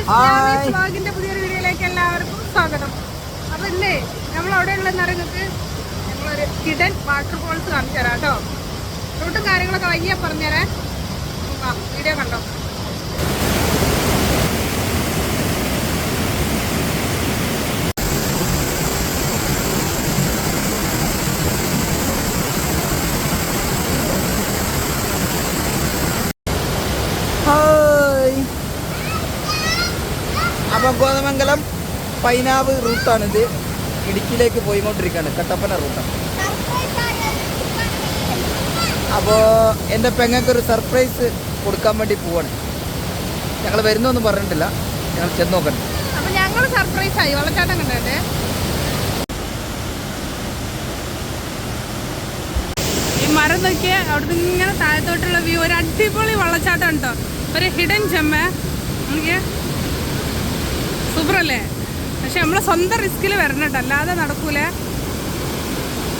വ്ളോഗിന്റെ പുതിയൊരു വീഡിയോയിലേക്ക് എല്ലാവർക്കും സ്വാഗതം. അപ്പൊ ഇല്ലേ നമ്മൾ അവിടെയുള്ള നിങ്ങൾക്ക് ഞങ്ങളൊരു ഹിഡൻ വാട്ടർഫോൾസ് കാണിച്ചു തരാം കേട്ടോ. റൂട്ടും കാര്യങ്ങളൊക്കെ വയ്യ പറഞ്ഞുതരാൻ. വീഡിയോ കണ്ടോ. അപ്പം കോതമംഗലം പൈനാവ് റൂട്ടാണിത്. ഇടുക്കിയിലേക്ക് പോയിക്കൊണ്ടിരിക്കുകയാണ്, കട്ടപ്പന റൂട്ടാണ്. അപ്പോൾ എൻ്റെ പെങ്ങൾക്കൊരു സർപ്രൈസ് കൊടുക്കാൻ വേണ്ടി പോവാണ്. ഞങ്ങൾ വരുന്നൊന്നും പറഞ്ഞിട്ടില്ല, ഞങ്ങൾ ചെന്ന് നോക്കണം. അപ്പം ഞങ്ങൾ സർപ്രൈസ് ആയി. വെള്ളച്ചാട്ടം കണ്ടേ. ഈ മരം നോക്കിയ അവിടുന്ന് ഇങ്ങനെ താഴത്തോട്ടുള്ള വ്യൂ, ഒരു അടിപൊളി വെള്ളച്ചാട്ടം ഉണ്ടോ, ഒരു ഹിഡൻ ജെമ്മ. നോക്കിയ സൂപ്പറല്ലേ. പക്ഷെ നമ്മളെ സ്വന്തം റിസ്കിൽ വരണം കേട്ടോ, അല്ലാതെ നടക്കൂല.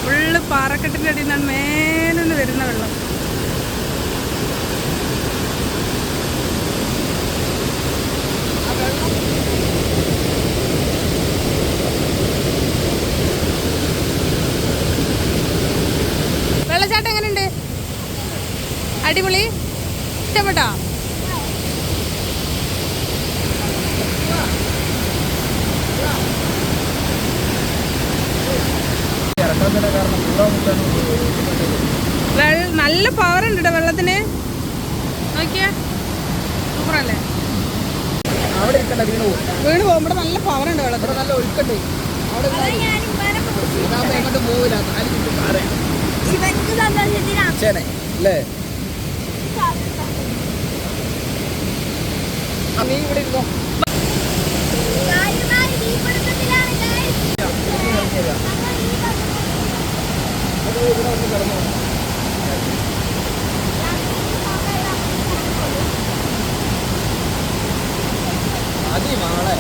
ഫുള്ള് പാറക്കെട്ടിൻ്റെ അടിയിൽ നിന്നാണ് മേലിന്ന് വരുന്ന വെള്ളം. വെള്ളച്ചാട്ടം എങ്ങനെയുണ്ട്? അടിപൊളി. ഇഷ്ടപ്പെട്ടോ? നല്ല പവർ ഉണ്ട് കേട്ടോ വെള്ളത്തിന്. നോക്കിയാ സൂപ്പറല്ലേ. വീണ് പോകുമ്പോൾ നല്ല പവർ ഉണ്ട് വെള്ളത്തിന്. നല്ല ഒഴുക്കുണ്ട് അവിടെ. എങ്ങോട്ട് പോവില്ല അല്ലേ. നീ ഇവിടെ ഇരുന്നോ. മതി മകളെ.